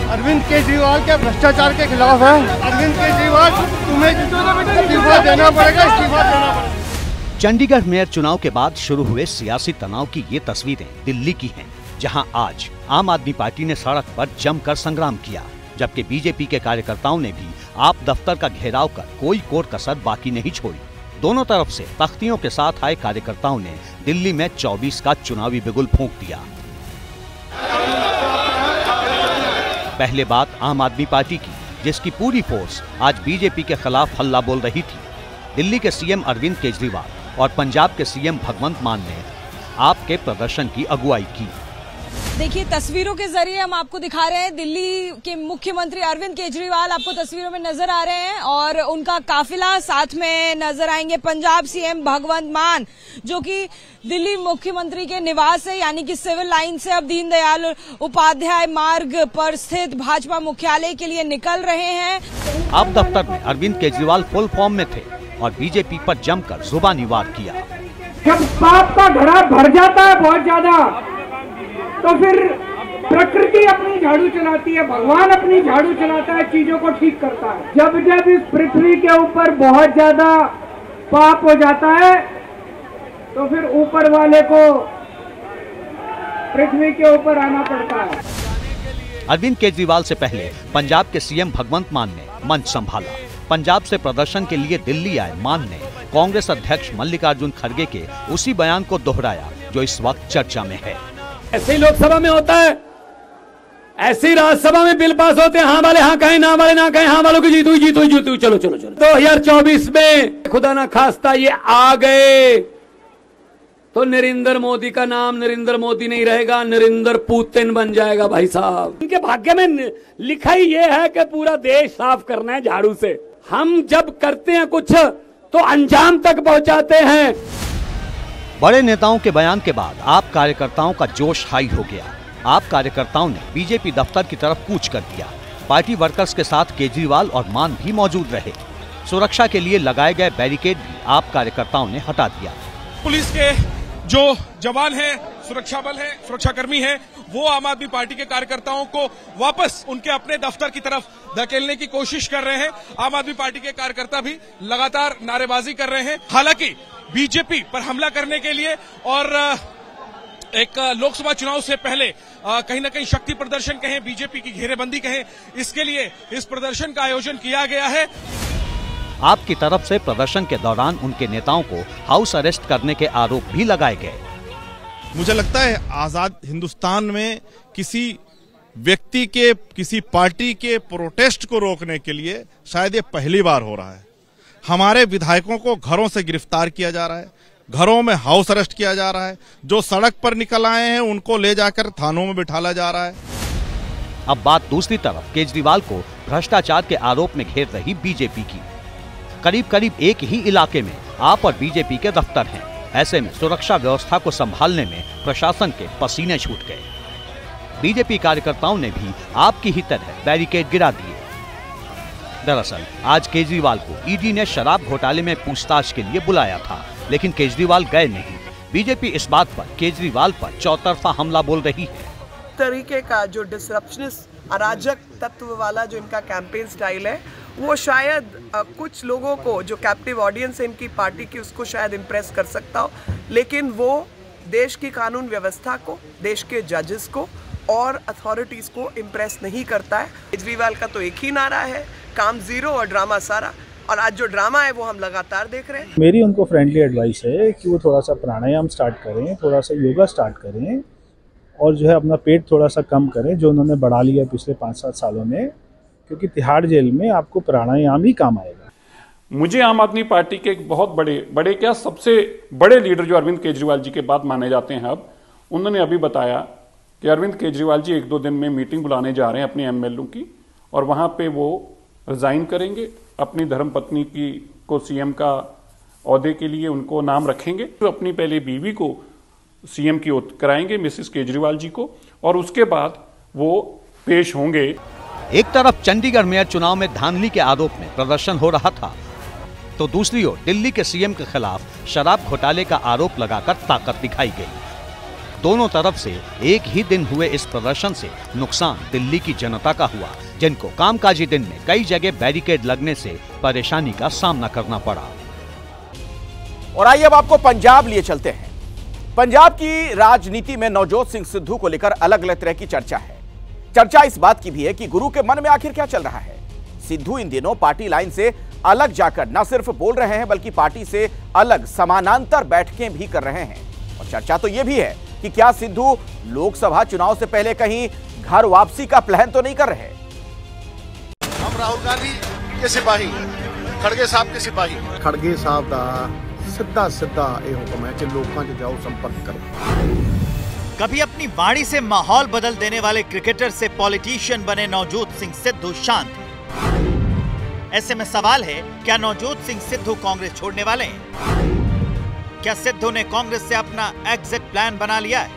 अरविंद केजरीवाल के भ्रष्टाचार के खिलाफ है। अरविंद केजरीवाल, तुम्हें इस्तीफा देना पड़ेगा, इस्तीफा देना पड़ेगा। चंडीगढ़ मेयर चुनाव के बाद शुरू हुए सियासी तनाव की ये तस्वीरें दिल्ली की हैं, जहां आज आम आदमी पार्टी ने सड़क पर जमकर संग्राम किया, जबकि बीजेपी के कार्यकर्ताओं ने भी आप दफ्तर का घेराव कर कोई कोर कसर बाकी नहीं छोड़ी। दोनों तरफ से तख्तियों के साथ आए कार्यकर्ताओं ने दिल्ली में 24 का चुनावी बिगुल फूंक दिया। पहले बात आम आदमी पार्टी की, जिसकी पूरी फोर्स आज बीजेपी के खिलाफ हल्ला बोल रही थी। दिल्ली के सीएम अरविंद केजरीवाल और पंजाब के सीएम भगवंत मान ने आपके प्रदर्शन की अगुवाई की। देखिए, तस्वीरों के जरिए हम आपको दिखा रहे हैं, दिल्ली के मुख्यमंत्री अरविंद केजरीवाल आपको तस्वीरों में नजर आ रहे हैं और उनका काफिला साथ में नजर आएंगे पंजाब सीएम भगवंत मान, जो कि दिल्ली मुख्यमंत्री के निवास है, यानी कि सिविल लाइन से अब दीनदयाल उपाध्याय मार्ग पर स्थित भाजपा मुख्यालय के लिए निकल रहे हैं। आप दफ्तर में अरविंद केजरीवाल फुल फॉर्म में थे और बीजेपी पर जमकर जुबानी वार किया। जब पाप का घड़ा भर जाता है बहुत ज्यादा, तो फिर प्रकृति अपनी झाड़ू चलाती है, भगवान अपनी झाड़ू चलाता है, चीजों को ठीक करता है। जब जब इस पृथ्वी के ऊपर बहुत ज्यादा पाप हो जाता है, तो फिर ऊपर वाले को पृथ्वी के ऊपर आना पड़ता है। अरविंद केजरीवाल से पहले पंजाब के सीएम भगवंत मान ने मंच संभाला। पंजाब से प्रदर्शन के लिए दिल्ली आए मान ने कांग्रेस अध्यक्ष मल्लिकार्जुन खड़गे के उसी बयान को दोहराया जो इस वक्त चर्चा में है। ऐसे ही लोकसभा में होता है, ऐसे ही राज्यसभा में बिल पास होते हैं, हाँ वाले हाँ कहें, ना वाले ना कहें, हाँ वालों की जीत हुई, चलो 2024 में खुदा ना खास्ता ये आ गए तो नरेंद्र मोदी का नाम नरेंद्र मोदी नहीं रहेगा, नरेंद्र पुतिन बन जाएगा भाई साहब। इनके भाग्य में लिखा ही ये है कि पूरा देश साफ करना है झाड़ू से। हम जब करते हैं कुछ तो अंजाम तक पहुंचाते हैं। बड़े नेताओं के बयान के बाद आप कार्यकर्ताओं का जोश हाई हो गया। आप कार्यकर्ताओं ने बीजेपी दफ्तर की तरफ कूच कर दिया। पार्टी वर्कर्स के साथ केजरीवाल और मान भी मौजूद रहे। सुरक्षा के लिए लगाए गए बैरिकेड भी आप कार्यकर्ताओं ने हटा दिया। पुलिस के जो जवान हैं, सुरक्षा बल है, सुरक्षाकर्मी हैं, वो आम आदमी पार्टी के कार्यकर्ताओं को वापस उनके अपने दफ्तर की तरफ धकेलने की कोशिश कर रहे हैं। आम आदमी पार्टी के कार्यकर्ता भी लगातार नारेबाजी कर रहे हैं। हालांकि बीजेपी पर हमला करने के लिए और एक लोकसभा चुनाव से पहले कहीं न कहीं शक्ति प्रदर्शन कहें, बीजेपी की घेरेबंदी कहें, इसके लिए इस प्रदर्शन का आयोजन किया गया है। आपकी तरफ से प्रदर्शन के दौरान उनके नेताओं को हाउस अरेस्ट करने के आरोप भी लगाए गए। मुझे लगता है आजाद हिंदुस्तान में किसी व्यक्ति के, किसी पार्टी के प्रोटेस्ट को रोकने के लिए शायद ये पहली बार हो रहा है। हमारे विधायकों को घरों से गिरफ्तार किया जा रहा है, घरों में हाउस अरेस्ट किया जा रहा है, जो सड़क पर निकल आए हैं उनको ले जाकर थानों में बिठाला जा रहा है। अब बात दूसरी तरफ केजरीवाल को भ्रष्टाचार के आरोप में घेर रही बीजेपी की। करीब करीब एक ही इलाके में आप और बीजेपी के दफ्तर हैं। ऐसे में सुरक्षा व्यवस्था को संभालने में प्रशासन के पसीने छूट गए। बीजेपी कार्यकर्ताओं ने भी आपकी ही तरह बैरिकेड गिरा दिए। दरअसल आज केजरीवाल को ईडी ने शराब घोटाले में पूछताछ के लिए बुलाया था, लेकिन केजरीवाल गए नहीं। बीजेपी इस बात पर केजरीवाल पर चौतरफा हमला बोल रही है। तरीके का जो डिसरप्शनिस्ट अराजक तत्व वाला जो इनका कैंपेन स्टाइल है, वो शायद कुछ लोगों को जो कैप्टिव ऑडियंस है इनकी पार्टी की, उसको शायद इम्प्रेस कर सकता हो, लेकिन वो देश की कानून व्यवस्था को, देश के जजेस को और अथॉरिटीज को इम्प्रेस नहीं करता है। केजरीवाल का तो एक ही नारा है, काम जीरो और ड्रामा सारा, और आज जो ड्रामा है वो हम लगातार देख रहे हैं। मेरी उनको फ्रेंडली एडवाइस है कि वो थोड़ा सा प्राणायाम स्टार्ट करें, थोड़ा सा योगा स्टार्ट करें और जो है अपना पेट थोड़ा सा कम करें जो उन्होंने बढ़ा लिया पिछले 5-7 सालों में, क्योंकि तिहाड़ जेल में आपको प्राणायाम ही काम आएगा। मुझे आम आदमी पार्टी के एक बहुत बड़े क्या सबसे बड़े लीडर जो अरविंद केजरीवाल जी के बाद माने जाते हैं, अब उन्होंने अभी बताया कि अरविंद केजरीवाल जी 1-2 दिन में मीटिंग बुलाने जा रहे हैं अपनी एमएलए की, और वहां पे वो रिजाइन करेंगे, अपनी धर्मपत्नी को सीएम का ओहदे के लिए उनको नाम रखेंगे, तो अपनी पहले बीवी को सीएम की ओथ कराएंगे, मिसेस केजरीवाल जी को, और उसके बाद वो पेश होंगे। एक तरफ चंडीगढ़ मेयर चुनाव में धांधली के आरोप में प्रदर्शन हो रहा था, तो दूसरी ओर दिल्ली के सीएम के खिलाफ शराब घोटाले का आरोप लगाकर ताकत दिखाई गई। दोनों तरफ से एक ही दिन हुए इस प्रदर्शन से नुकसान दिल्ली की जनता का हुआ, जिनको कामकाजी दिन में कई जगह बैरिकेड लगने से परेशानी का सामना करना पड़ा। और आइए अब आपको पंजाब लिए चलते हैं। पंजाब की राजनीति में नवजोत सिंह सिद्धू को लेकर अलग अलग तरह की चर्चा है। चर्चा इस बात की भी है कि गुरु के मन में आखिर क्या चल रहा है। सिद्धू इन दिनों पार्टी लाइन से अलग जाकर न सिर्फ बोल रहे हैं बल्कि पार्टी से अलग समानांतर बैठकें भी कर रहे हैं। और चर्चा तो यह भी है कि क्या सिद्धू लोकसभा चुनाव से पहले कहीं घर वापसी का प्लान तो नहीं कर रहे। हम राहुल गांधी के सिपाही, खड़गे साहब के सिपाही। खड़गे साहब का सीधा सीधा ये हुक्म है कि लोगों से जाओ, संपर्क करो। कभी अपनी वाणी से माहौल बदल देने वाले क्रिकेटर से पॉलिटिशियन बने नवजोत सिंह सिद्धू शांत। ऐसे में सवाल है, क्या नवजोत सिंह सिद्धू कांग्रेस छोड़ने वाले हैं? क्या सिद्धू ने कांग्रेस से अपना एग्जिट प्लान बना लिया है?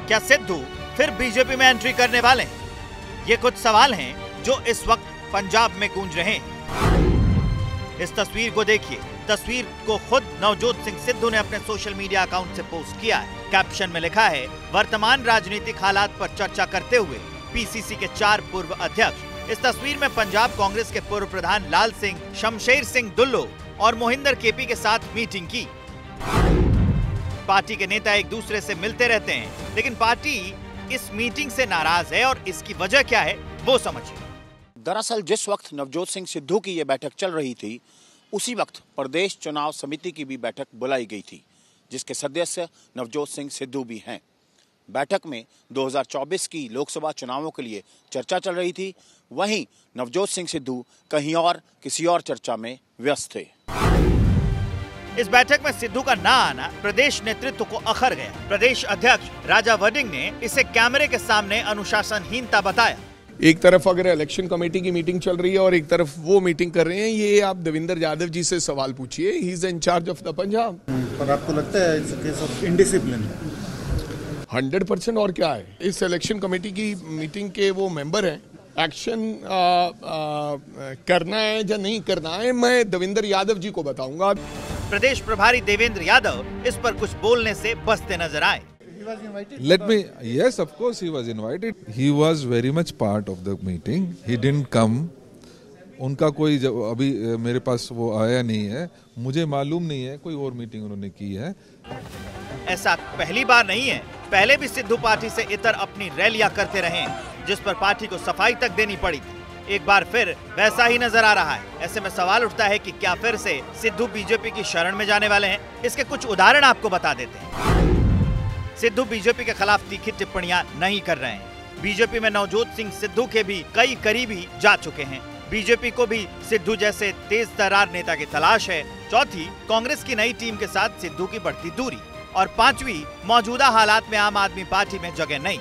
क्या सिद्धू फिर बीजेपी में एंट्री करने वाले हैं? ये कुछ सवाल हैं जो इस वक्त पंजाब में गूंज रहे हैं। इस तस्वीर को देखिए। तस्वीर को खुद नवजोत सिंह सिद्धू ने अपने सोशल मीडिया अकाउंट से पोस्ट किया है। कैप्शन में लिखा है, वर्तमान राजनीतिक हालात पर चर्चा करते हुए पीसीसी के 4 पूर्व अध्यक्ष। इस तस्वीर में पंजाब कांग्रेस के पूर्व प्रधान लाल सिंह, शमशेर सिंह दुल्लो और मोहिंदर केपी के साथ मीटिंग की। पार्टी के नेता एक दूसरे से मिलते रहते हैं, लेकिन पार्टी इस मीटिंग से नाराज है और इसकी वजह क्या है वो समझिए। दरअसल जिस वक्त नवजोत सिंह सिद्धू की ये बैठक चल रही थी, उसी वक्त प्रदेश चुनाव समिति की भी बैठक बुलाई गई थी, जिसके सदस्य नवजोत सिंह सिद्धू भी हैं। बैठक में 2024 की लोकसभा चुनावों के लिए चर्चा चल रही थी। वहीं नवजोत सिंह सिद्धू कहीं और किसी और चर्चा में व्यस्त थे। इस बैठक में सिद्धू का ना आना प्रदेश नेतृत्व को अखर गया। प्रदेश अध्यक्ष राजा वडिंग ने इसे कैमरे के सामने अनुशासनहीनता बताया। एक तरफ अगर इलेक्शन कमेटी की मीटिंग चल रही है और एक तरफ वो मीटिंग कर रहे हैं, ये आप देवेंद्र यादव जी से सवाल पूछिए। He is in charge of the Punjab. पर आपको लगता है it's a case of indiscipline? 100%। और क्या है, इस इलेक्शन कमेटी की मीटिंग के वो मेंबर हैं। एक्शन करना है या नहीं करना है, मैं देवेंद्र यादव जी को बताऊंगा। प्रदेश प्रभारी देवेंद्र यादव इस पर कुछ बोलने से बचते नजर आए। Let me, yes, of course he was invited. He was very much part of the meeting. He didn't come. उनका कोई अभी मेरे पास वो आया नहीं है, मुझे मालूम नहीं है कोई और मीटिंग उन्होंने की है। ऐसा पहली बार नहीं है, पहले भी सिद्धू पार्टी से इतर अपनी रैलियां करते रहे, जिस पर पार्टी को सफाई तक देनी पड़ी थी। एक बार फिर वैसा ही नजर आ रहा है। ऐसे में सवाल उठता है कि क्या फिर से सिद्धू बीजेपी की शरण में जाने वाले हैं? इसके कुछ उदाहरण आपको बता देते हैं। सिद्धू बीजेपी के खिलाफ तीखी टिप्पणियां नहीं कर रहे हैं। बीजेपी में नवजोत सिंह सिद्धू के भी कई करीबी जा चुके हैं। बीजेपी को भी सिद्धू जैसे तेज तर्रार नेता की तलाश है। चौथी, कांग्रेस की नई टीम के साथ सिद्धू की बढ़ती दूरी। और पांचवी, मौजूदा हालात में आम आदमी पार्टी में जगह नहीं।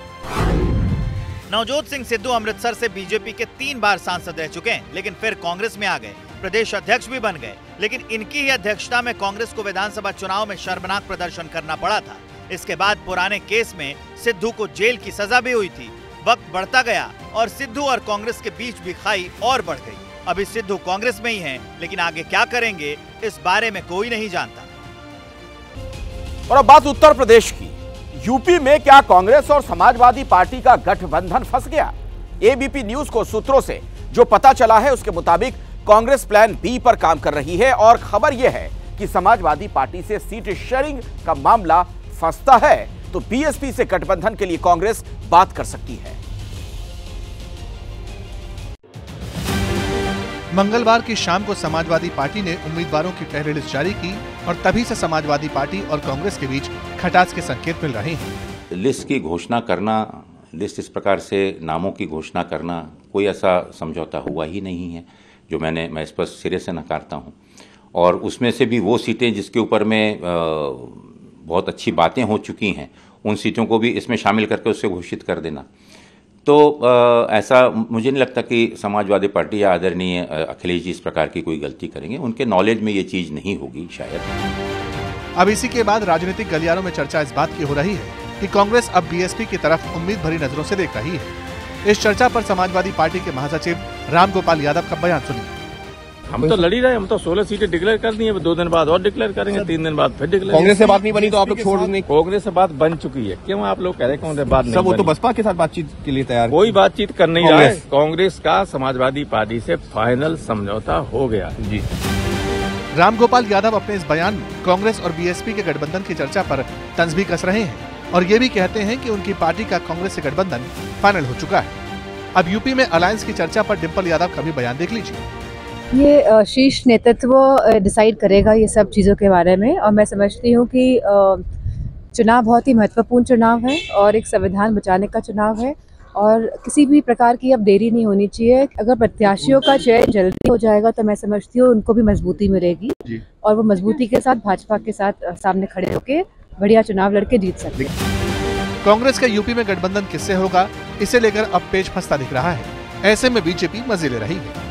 नवजोत सिंह सिद्धू अमृतसर से बीजेपी के 3 बार सांसद रह चुके हैं, लेकिन फिर कांग्रेस में आ गए, प्रदेश अध्यक्ष भी बन गए। लेकिन इनकी ही अध्यक्षता में कांग्रेस को विधानसभा चुनाव में शर्मनाक प्रदर्शन करना पड़ा था। इसके बाद पुराने केस में सिद्धू को जेल की सजा भी हुई थी। वक्त बढ़ता गया और सिद्धू और कांग्रेस के बीच भी खाई और बढ़ गई। अभी सिद्धू कांग्रेस में ही हैं, लेकिन आगे क्या करेंगे इस बारे में कोई नहीं जानता। और अब बात उत्तर प्रदेश की। यूपी में क्या कांग्रेस और समाजवादी पार्टी का गठबंधन फंस गया? एबीपी न्यूज को सूत्रों से जो पता चला है उसके मुताबिक कांग्रेस प्लान बी पर काम कर रही है और खबर यह है कि समाजवादी पार्टी से सीट शेयरिंग का मामला फंसता है तो बीएसपी से गठबंधन के लिए कांग्रेस बात कर सकती है। मंगलवार की शाम को समाजवादी पार्टी ने उम्मीदवारों की पहली लिस्ट जारी की और तभी से समाजवादी पार्टी और कांग्रेस के बीच खटास के संकेत मिल रहे हैं। लिस्ट की घोषणा करना, लिस्ट इस प्रकार से नामों की घोषणा करना, कोई ऐसा समझौता हुआ ही नहीं है, जो मैं इस पर सिरे से नकारता हूं। और उसमें से भी वो सीटें जिसके ऊपर में बहुत अच्छी बातें हो चुकी हैं, उन सीटों को भी इसमें शामिल करके उससे घोषित कर देना, तो ऐसा मुझे नहीं लगता कि समाजवादी पार्टी या आदरणीय अखिलेश जी इस प्रकार की कोई गलती करेंगे। उनके नॉलेज में ये चीज़ नहीं होगी शायद। अब इसी के बाद राजनीतिक गलियारों में चर्चा इस बात की हो रही है कि कांग्रेस अब बीएसपी की तरफ उम्मीद भरी नजरों से देख रही है। इस चर्चा पर समाजवादी पार्टी के महासचिव रामगोपाल यादव का बयान सुनिए। हम तो लड़ ही रहे, हम तो 16 सीटें डिक्लेयर कर दी है, 2 दिन बाद और डिक्लेयर करेंगे, 3 दिन बाद फिर डिक्लेयर। कांग्रेस से बात नहीं बनी तो आप लोग छोड़ देंगे? कांग्रेस से बात बन चुकी है, क्यों आप लोग कह रहे हैं कांग्रेस बात नहीं? सब वो तो बसपा के साथ बातचीत के लिए तैयार, कोई बातचीत कर नहीं रहा है। कांग्रेस का समाजवादी पार्टी से फाइनल समझौता हो गया जी। रामगोपाल यादव अपने इस बयान में कांग्रेस और बीएसपी के गठबंधन की चर्चा पर तंज भी कस रहे हैं और ये भी कहते हैं कि उनकी पार्टी का कांग्रेस से गठबंधन फाइनल हो चुका है। अब यूपी में अलायंस की चर्चा पर डिम्पल यादव का भी बयान देख लीजिए। ये शीर्ष नेतृत्व डिसाइड करेगा ये सब चीज़ों के बारे में, और मैं समझती हूँ कि चुनाव बहुत ही महत्वपूर्ण चुनाव है और एक संविधान बचाने का चुनाव है और किसी भी प्रकार की अब देरी नहीं होनी चाहिए। अगर प्रत्याशियों का चयन जल्दी हो जाएगा तो मैं समझती हूँ उनको भी मजबूती मिलेगी और वो मजबूती के साथ भाजपा के साथ सामने खड़े होकर बढ़िया चुनाव लड़के जीत सकते हैं। कांग्रेस का यूपी में गठबंधन किससे होगा, इसे लेकर अब पेच फंसता दिख रहा है। ऐसे में बीजेपी मजे ले रही है।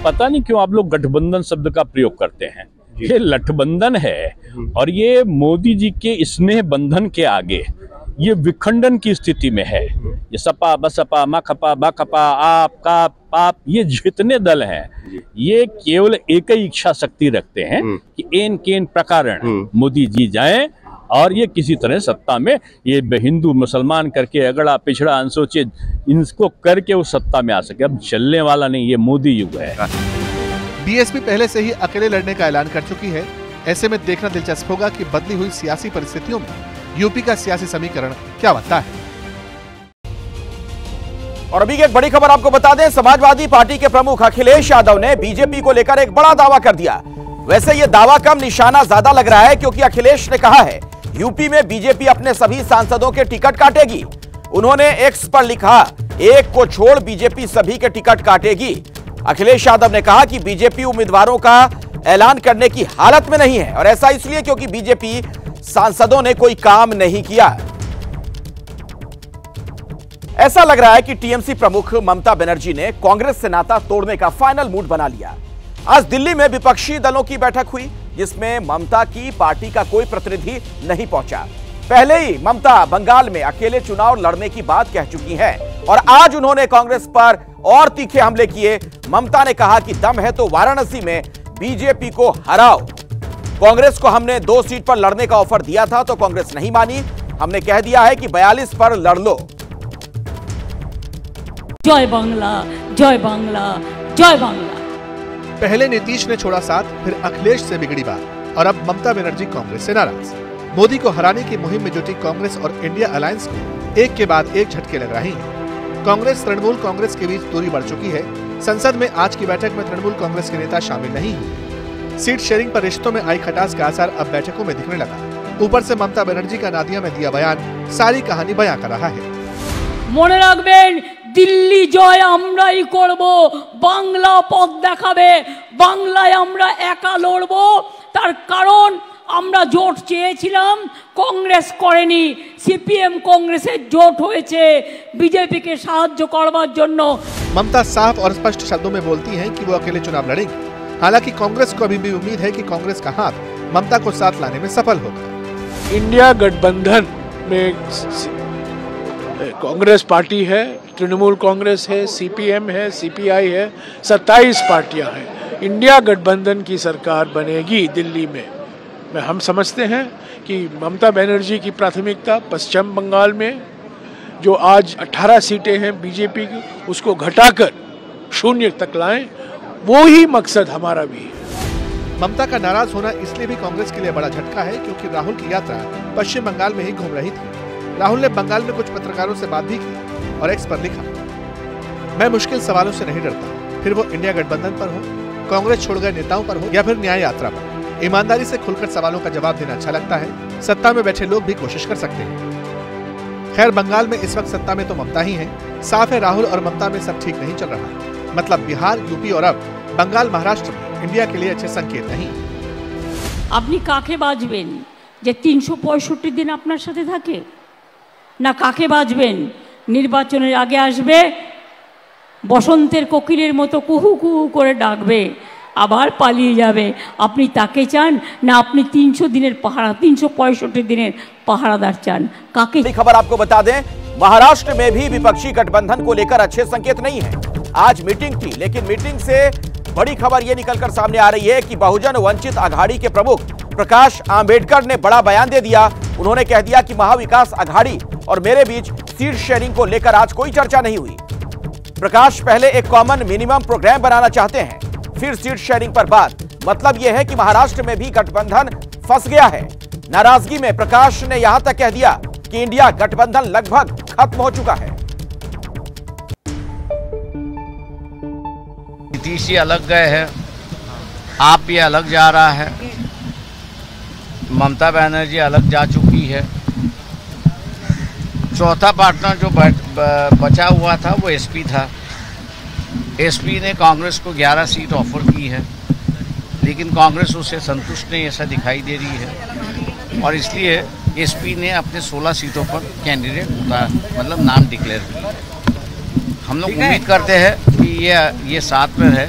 पता नहीं क्यों आप लोग गठबंधन शब्द का प्रयोग करते हैं। ये लठबंधन है और ये मोदी जी के स्नेह बंधन के आगे ये विखंडन की स्थिति में है। ये सपा बसपा माकपा बाकपा आप का पाप, ये जितने दल हैं ये केवल एक ही इच्छा शक्ति रखते हैं कि एन केन प्रकारण मोदी जी जाएं और ये किसी तरह सत्ता में ये हिंदू मुसलमान करके अगड़ा पिछड़ा अनुसूचित इनको करके वो सत्ता में आ सके। अब चलने वाला नहीं, ये मोदी युग है। बीएसपी पहले से ही अकेले लड़ने का ऐलान कर चुकी है। ऐसे में देखना दिलचस्प होगा कि बदली हुई सियासी परिस्थितियों में यूपी का सियासी समीकरण क्या बनता है। और अभी की एक बड़ी खबर आपको बता दें, समाजवादी पार्टी के प्रमुख अखिलेश यादव ने बीजेपी को लेकर एक बड़ा दावा कर दिया। वैसे ये दावा कम निशाना ज्यादा लग रहा है, क्योंकि अखिलेश ने कहा है यूपी में बीजेपी अपने सभी सांसदों के टिकट काटेगी। उन्होंने एक्स पर लिखा, एक को छोड़ बीजेपी सभी के टिकट काटेगी। अखिलेश यादव ने कहा कि बीजेपी उम्मीदवारों का ऐलान करने की हालत में नहीं है और ऐसा इसलिए क्योंकि बीजेपी सांसदों ने कोई काम नहीं किया। ऐसा लग रहा है कि टीएमसी प्रमुख ममता बनर्जी ने कांग्रेस से नाता तोड़ने का फाइनल मूड बना लिया। आज दिल्ली में विपक्षी दलों की बैठक हुई जिसमें ममता की पार्टी का कोई प्रतिनिधि नहीं पहुंचा। पहले ही ममता बंगाल में अकेले चुनाव लड़ने की बात कह चुकी हैं और आज उन्होंने कांग्रेस पर और तीखे हमले किए। ममता ने कहा कि दम है तो वाराणसी में बीजेपी को हराओ। कांग्रेस को हमने 2 सीट पर लड़ने का ऑफर दिया था तो कांग्रेस नहीं मानी। हमने कह दिया है कि 42 पर लड़ लो। जय बांग्ला, जय बांग्ला, जय बांग्ला। पहले नीतीश ने छोड़ा साथ, फिर अखिलेश से बिगड़ी बात और अब ममता बनर्जी कांग्रेस से नाराज। मोदी को हराने की मुहिम में जुटी कांग्रेस और इंडिया अलायंस को एक के बाद एक झटके लग रहे हैं। कांग्रेस तृणमूल कांग्रेस के बीच दूरी बढ़ चुकी है संसद में आज की बैठक में तृणमूल कांग्रेस के नेता शामिल नहीं हुए। सीट शेयरिंग पर रिश्तों में आई खटास का असर अब बैठकों में दिखने लगा। ऊपर से ममता बनर्जी का नादिया में दिया बयान सारी कहानी बयां कर रहा है। মনে রাখবেন দিল্লি জয় আমরাই করব, বাংলা পথ দেখাবে, বাংলায় আমরা একা লড়ব। তার কারণ আমরা জোট চেয়েছিলাম, কংগ্রেস করেনি, সিপিএম কংগ্রেসের জোট হয়েছে বিজেপিকে সাহায্য করবার জন্য। ममता साफ और स्पष्ट शब्दों में बोलती हैं कि वो अकेले चुनाव लड़ेंगी। हालांकि कांग्रेस को अभी भी उम्मीद है कि कांग्रेस का हाथ ममता को साथ लाने में सफल होगा। इंडिया गठबंधन में कांग्रेस पार्टी है, तृणमूल कांग्रेस है, सीपीएम है, सीपीआई है, 27 पार्टियां हैं। इंडिया गठबंधन की सरकार बनेगी दिल्ली में। हम समझते हैं कि ममता बनर्जी की प्राथमिकता पश्चिम बंगाल में जो आज 18 सीटें हैं बीजेपी की, उसको घटाकर 0 तक लाएं, वो ही मकसद हमारा भी है। ममता का नाराज होना इसलिए भी कांग्रेस के लिए बड़ा झटका है क्योंकि राहुल की यात्रा पश्चिम बंगाल में ही घूम रही थी। राहुल ने बंगाल में कुछ पत्रकारों से बात भी की और एक्स पर लिखा, मैं मुश्किल सवालों से नहीं डरता, फिर वो इंडिया गठबंधन पर हो, कांग्रेस छोड़ गए नेताओं पर हो या फिर न्याय यात्रा पर। ईमानदारी से खुलकर सवालों का जवाब देना अच्छा लगता है। सत्ता में बैठे लोग भी कोशिश कर सकते हैं। खैर बंगाल में इस वक्त सत्ता में तो ममता ही है। साफ है राहुल और ममता में सब ठीक नहीं चल रहा। मतलब बिहार, यूपी और अब बंगाल, महाराष्ट्र में इंडिया के लिए अच्छे संकेत नहीं। আপনি কাকে বাজবেন যে 365 দিন আপনার সাথে থাকে, না কাকে বাজবেন নির্বাচনের আগে আসবে বসন্তের কোকিলের মতো কুহু কুহু করে ডাকবে আবার পালিয়ে যাবে। আপনি তাকে চান না আপনি 300 দিনের পাহারা 365 দিনের পাহারাদার চান? কাকে? खबर आपको बता दें, महाराष्ट्र में भी विपक्षी गठबंधन को लेकर अच्छे संकेत नहीं है। आज मीटिंग थी, लेकिन मीटिंग से बड़ी खबर यह निकलकर सामने आ रही है कि बहुजन वंचित आघाड़ी के प्रमुख प्रकाश आंबेडकर ने बड़ा बयान दे दिया। उन्होंने कह दिया कि महाविकास आघाड़ी और मेरे बीच सीट शेयरिंग को लेकर आज कोई चर्चा नहीं हुई। प्रकाश पहले एक कॉमन मिनिमम प्रोग्राम बनाना चाहते हैं, फिर सीट शेयरिंग पर बात। मतलब यह है कि महाराष्ट्र में भी गठबंधन फंस गया है। नाराजगी में प्रकाश ने यहां तक कह दिया कि इंडिया गठबंधन लगभग खत्म हो चुका है। नीतीश जी अलग गए हैं, आप भी अलग जा रहा है, ममता बनर्जी अलग जा चुकी है। चौथा पार्टनर जो बचा हुआ था वो एसपी था। एसपी ने कांग्रेस को 11 सीट ऑफर की है, लेकिन कांग्रेस उससे संतुष्ट नहीं ऐसा दिखाई दे रही है और इसलिए एसपी ने अपने 16 सीटों पर कैंडिडेट मतलब नाम डिक्लेयर किया। हम लोग उम्मीद करते हैं कि ये साथ में है